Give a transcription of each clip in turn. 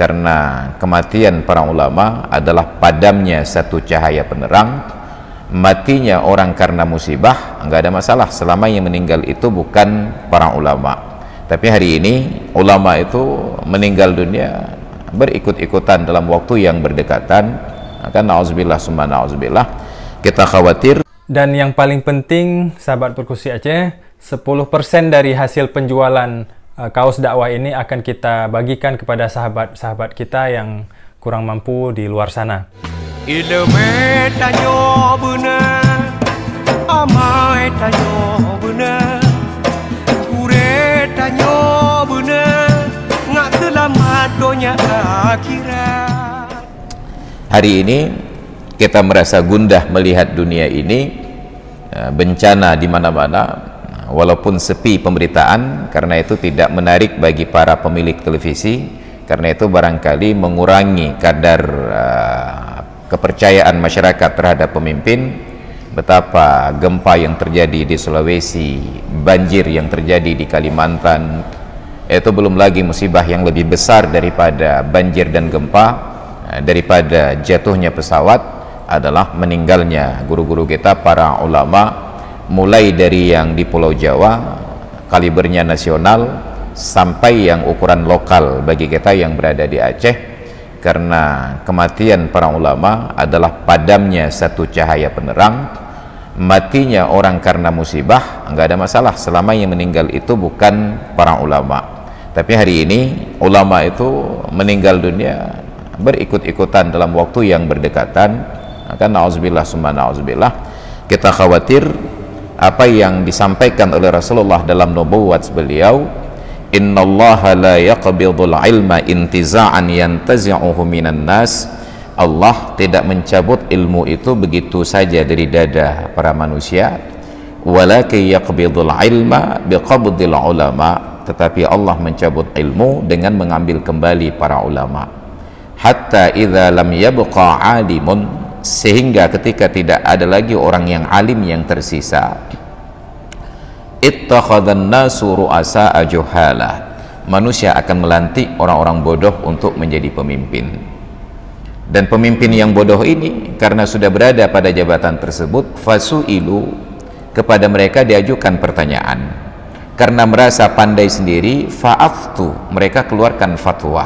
karena kematian para ulama adalah padamnya satu cahaya penerang. Matinya orang karena musibah enggak ada masalah selama yang meninggal itu bukan para ulama. Tapi hari ini ulama itu meninggal dunia berikut-ikutan dalam waktu yang berdekatan. Maka na'udzubillah summa na'udzubillah, kita khawatir. Dan yang paling penting, sahabat Perkusi Aceh, 10% dari hasil penjualan kaos dakwah ini akan kita bagikan kepada sahabat-sahabat kita yang kurang mampu di luar sana. Ilmu tanyo benar, amai tanyo benar, kure tanyo benar, ngak selamat dunia akhirat. Hari ini kita merasa gundah melihat dunia ini bencana di mana-mana, walaupun sepi pemberitaan, karena itu tidak menarik bagi para pemilik televisi, karena itu barangkali mengurangi kadar kepercayaan masyarakat terhadap pemimpin. Betapa gempa yang terjadi di Sulawesi, banjir yang terjadi di Kalimantan, itu belum lagi musibah yang lebih besar daripada banjir dan gempa, daripada jatuhnya pesawat, adalah meninggalnya guru-guru kita, para ulama, mulai dari yang di Pulau Jawa kalibernya nasional sampai yang ukuran lokal bagi kita yang berada di Aceh. Karena kematian para ulama adalah padamnya satu cahaya penerang. Matinya orang karena musibah enggak ada masalah selama yang meninggal itu bukan para ulama. Tapi hari ini ulama itu meninggal dunia berikut-ikutan dalam waktu yang berdekatan. Maka na'udzubillah summa na'udzubillah, kita khawatir apa yang disampaikan oleh Rasulullah dalam nubuwat beliau, innallaha la yaqbidul ilma intiza'an yantazi'uhu minan nas. Allah tidak mencabut ilmu itu begitu saja dari dada para manusia, walakin yaqbidul ilma biqabdil ulama, tetapi Allah mencabut ilmu dengan mengambil kembali para ulama. Hatta idza lam yabqa alimun, sehingga ketika tidak ada lagi orang yang alim yang tersisa, ittakhadhan nasu ru'asa'a juhala, manusia akan melantik orang-orang bodoh untuk menjadi pemimpin. Dan pemimpin yang bodoh ini karena sudah berada pada jabatan tersebut, fasu'ilu, kepada mereka diajukan pertanyaan, karena merasa pandai sendiri, fa'aftu, mereka keluarkan fatwa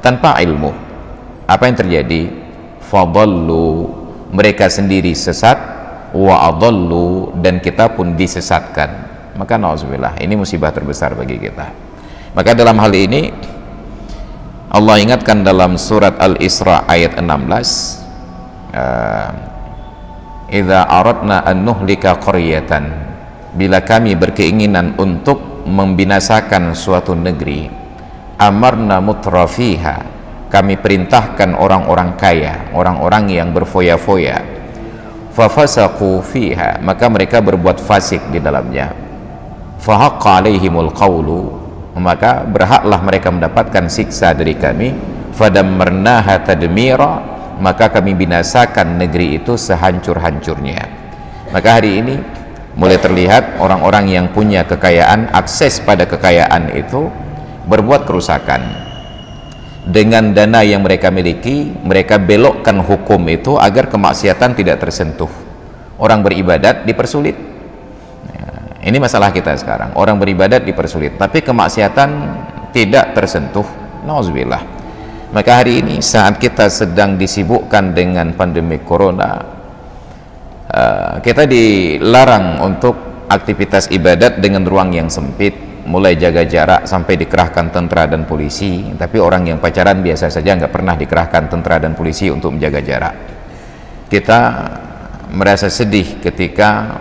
tanpa ilmu. Apa yang terjadi? Fadallu, mereka sendiri sesat, wa adallu, dan kita pun disesatkan. Maka na'udzubillah, ini musibah terbesar bagi kita. Maka dalam hal ini Allah ingatkan dalam surat Al-Isra ayat 16, idza aradna an nuhlika qaryatan, bila kami berkeinginan untuk membinasakan suatu negeri, amarna mutrafiha, kami perintahkan orang-orang kaya, orang-orang yang berfoya-foya, fafasaqu fiha, maka mereka berbuat fasik di dalamnya, fahaqqa alaihimul qawlu, maka berhaklah mereka mendapatkan siksa dari kami, fadammarnaha tadmira, maka kami binasakan negeri itu sehancur-hancurnya. Maka hari ini mulai terlihat orang-orang yang punya kekayaan, akses pada kekayaan itu berbuat kerusakan. Dengan dana yang mereka miliki, mereka belokkan hukum itu agar kemaksiatan tidak tersentuh. Orang beribadat dipersulit. Ini masalah kita sekarang, orang beribadat dipersulit, tapi kemaksiatan tidak tersentuh. Nauzubillah. Maka hari ini saat kita sedang disibukkan dengan pandemi corona, kita dilarang untuk aktivitas ibadat dengan ruang yang sempit, mulai jaga jarak sampai dikerahkan tentara dan polisi. Tapi orang yang pacaran biasa saja, nggak pernah dikerahkan tentara dan polisi untuk menjaga jarak. Kita merasa sedih ketika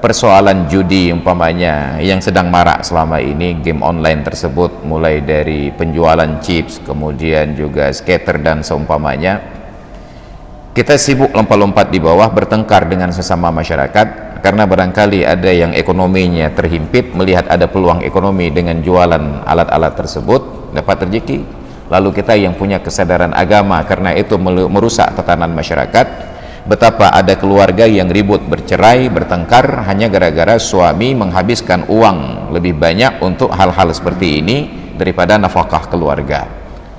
persoalan judi umpamanya yang sedang marak selama ini, game online tersebut, mulai dari penjualan chips, kemudian juga skater dan seumpamanya, kita sibuk lompat-lompat di bawah, bertengkar dengan sesama masyarakat karena barangkali ada yang ekonominya terhimpit, melihat ada peluang ekonomi dengan jualan alat-alat tersebut, dapat rezeki. Lalu kita yang punya kesadaran agama, karena itu merusak tatanan masyarakat. Betapa ada keluarga yang ribut, bercerai, bertengkar hanya gara-gara suami menghabiskan uang lebih banyak untuk hal-hal seperti ini daripada nafkah keluarga.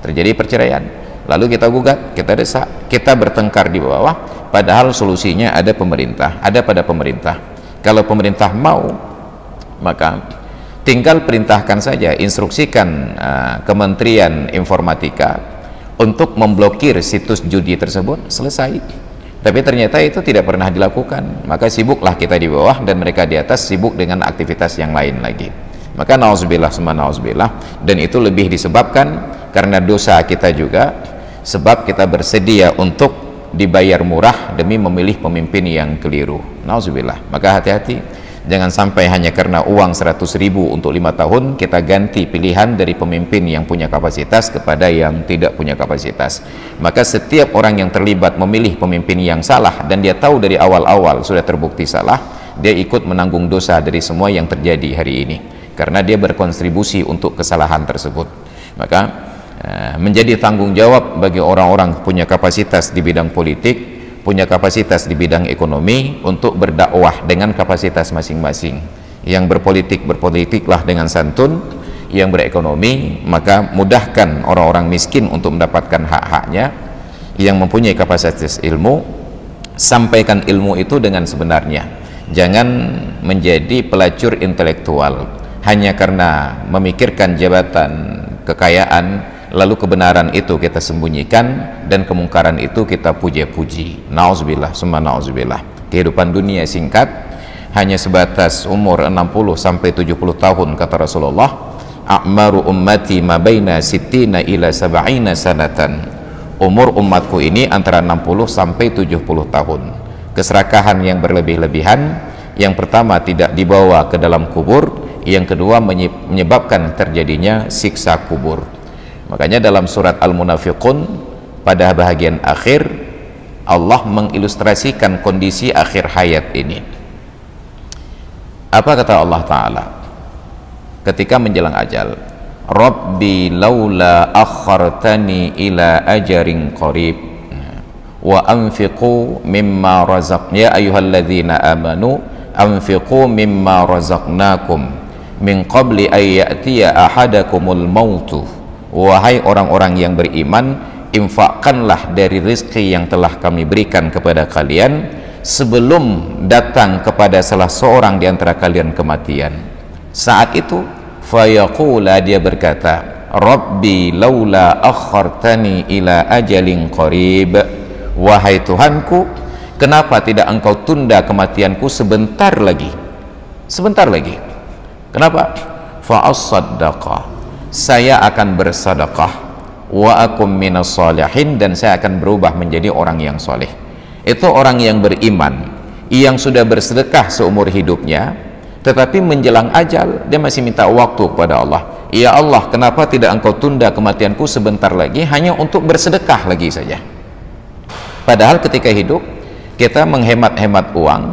terjadi perceraian, lalu kita gugat, kita desak, kita bertengkar di bawah, padahal solusinya ada pada pemerintah. Kalau pemerintah mau, maka tinggal perintahkan saja, instruksikan Kementerian Informatika untuk memblokir situs judi tersebut, selesai. Tapi ternyata itu tidak pernah dilakukan, maka sibuklah kita di bawah dan mereka di atas sibuk dengan aktivitas yang lain lagi. Maka nauzubillah summa nauzubillah, dan itu lebih disebabkan karena dosa kita juga, sebab kita bersedia untuk dibayar murah demi memilih pemimpin yang keliru. Nauzubillah. Maka hati-hati, jangan sampai hanya karena uang 100.000 untuk 5 tahun kita ganti pilihan dari pemimpin yang punya kapasitas kepada yang tidak punya kapasitas. Maka setiap orang yang terlibat memilih pemimpin yang salah dan dia tahu dari awal-awal sudah terbukti salah, dia ikut menanggung dosa dari semua yang terjadi hari ini karena dia berkontribusi untuk kesalahan tersebut. Maka menjadi tanggung jawab bagi orang-orang punya kapasitas di bidang politik, punya kapasitas di bidang ekonomi untuk berdakwah dengan kapasitas masing-masing. Yang berpolitik, berpolitiklah dengan santun. Yang berekonomi, maka mudahkan orang-orang miskin untuk mendapatkan hak-haknya. Yang mempunyai kapasitas ilmu, sampaikan ilmu itu dengan sebenarnya. Jangan menjadi pelacur intelektual hanya karena memikirkan jabatan, kekayaan, lalu kebenaran itu kita sembunyikan dan kemungkaran itu kita puji-puji. Nauzubillah summa nauzubillah. Kehidupan dunia singkat, hanya sebatas umur 60 sampai 70 tahun kata Rasulullah. A'maru ummati ma baina sittina ila sab'ina sanatan. Umur umatku ini antara 60 sampai 70 tahun. Keserakahan yang berlebih-lebihan, yang pertama tidak dibawa ke dalam kubur, yang kedua menyebabkan terjadinya siksa kubur. Makanya dalam surat Al-Munafiqun pada bahagian akhir Allah mengilustrasikan kondisi akhir hayat ini. Apa kata Allah Ta'ala ketika menjelang ajal? Rabbi laula akhartani ila ajarin qarib wa anfiqu mimma razaqna ya ayyuhalladzina amanu anfiqu mimma razaqnakum min qabli ay ya'tiya ahadakumul mautu. Wahai orang-orang yang beriman, infakkanlah dari rezeki yang telah kami berikan kepada kalian sebelum datang kepada salah seorang di antara kalian kematian. Saat itu fayaqula, dia berkata, Rabbi laula akhartani ila ajalin qarib. Wahai Tuhanku, kenapa tidak engkau tunda kematianku sebentar lagi? Sebentar lagi. Kenapa? Fa'as-saddaqa, saya akan bersedekah, wa akum minas salihin, dan saya akan berubah menjadi orang yang soleh. Itu orang yang beriman, yang sudah bersedekah seumur hidupnya, tetapi menjelang ajal dia masih minta waktu kepada Allah. Ya Allah, kenapa tidak engkau tunda kematianku sebentar lagi hanya untuk bersedekah lagi saja? Padahal ketika hidup kita menghemat-hemat uang,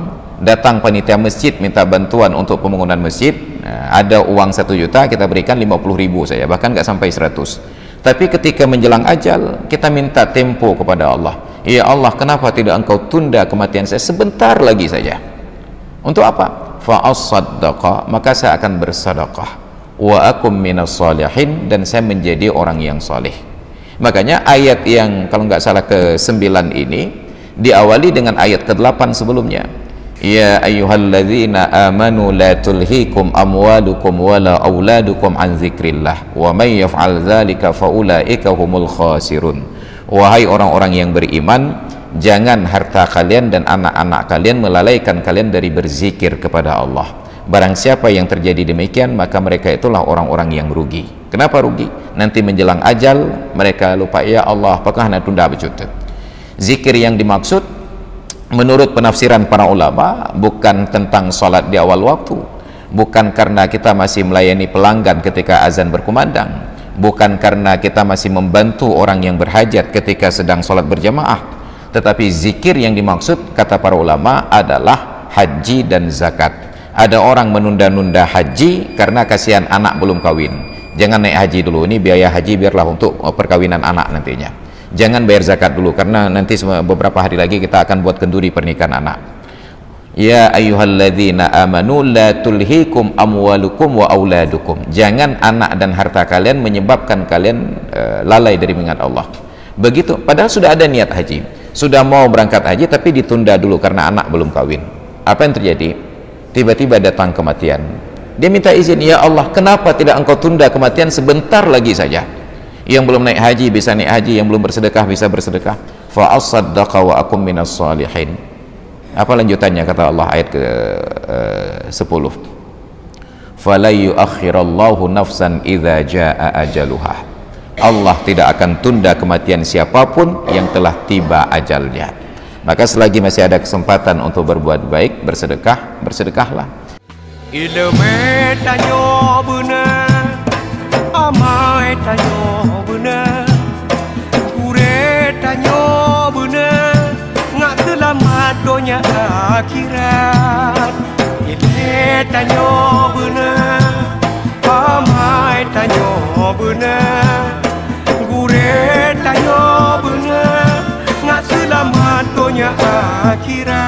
datang panitia masjid minta bantuan untuk pembangunan masjid, ada uang 1 juta kita berikan 50.000 saja, bahkan nggak sampai 100. Tapi ketika menjelang ajal kita minta tempo kepada Allah. Ya Allah, kenapa tidak engkau tunda kematian saya sebentar lagi saja? Untuk apa? Fa'as-saddaqa, maka saya akan bersedekah, wa akum minas salihin, dan saya menjadi orang yang saleh. Makanya ayat yang kalau nggak salah ke-9 ini diawali dengan ayat ke-8 sebelumnya. Ya ayyuhalladzina amanu la tulhikum amwalukum wala auladukum an dzikrillah wa may yaf'al dzalika faulaika humul khasirun. Wahai orang-orang yang beriman, jangan harta kalian dan anak-anak kalian melalaikan kalian dari berzikir kepada Allah. Barang siapa yang terjadi demikian, maka mereka itulah orang-orang yang rugi. Kenapa rugi? Nanti menjelang ajal mereka lupa, ya Allah, apakah nak tunda becut? Zikir yang dimaksud menurut penafsiran para ulama bukan tentang salat di awal waktu, bukan karena kita masih melayani pelanggan ketika azan berkumandang, bukan karena kita masih membantu orang yang berhajat ketika sedang salat berjamaah, tetapi zikir yang dimaksud kata para ulama adalah haji dan zakat. Ada orang menunda-nunda haji karena kasihan anak belum kawin. Jangan naik haji dulu, ini biaya haji biarlah untuk perkawinan anak nantinya. Jangan bayar zakat dulu karena nanti beberapa hari lagi kita akan buat kenduri pernikahan anak. Ya ayyuhalladzina amanu la tulhikum amwalukum wa auladukum. Jangan anak dan harta kalian menyebabkan kalian lalai dari mengingat Allah. Begitu, padahal sudah ada niat haji, sudah mau berangkat haji tapi ditunda dulu karena anak belum kawin. Apa yang terjadi? Tiba-tiba datang kematian. Dia minta izin, ya Allah, kenapa tidak engkau tunda kematian sebentar lagi saja? Yang belum naik haji bisa naik haji, yang belum bersedekah bisa bersedekah. Fa asaddaqa wa akum minas salihin. Apa lanjutannya kata Allah ayat ke-10? Fala yuakhirallahu nafsan idza jaa ajaluha. Allah tidak akan tunda kematian siapapun yang telah tiba ajalnya. Maka selagi masih ada kesempatan untuk berbuat baik, bersedekah, bersedekahlah. Ilmu tanyo benar, amai tanyo benar, kure tanyo benar, ngak selamat dunia akhirat. Ilmu tanyo benar, amai tanyo benar, kure tanyo benar, ngak selamat dunia akhirat.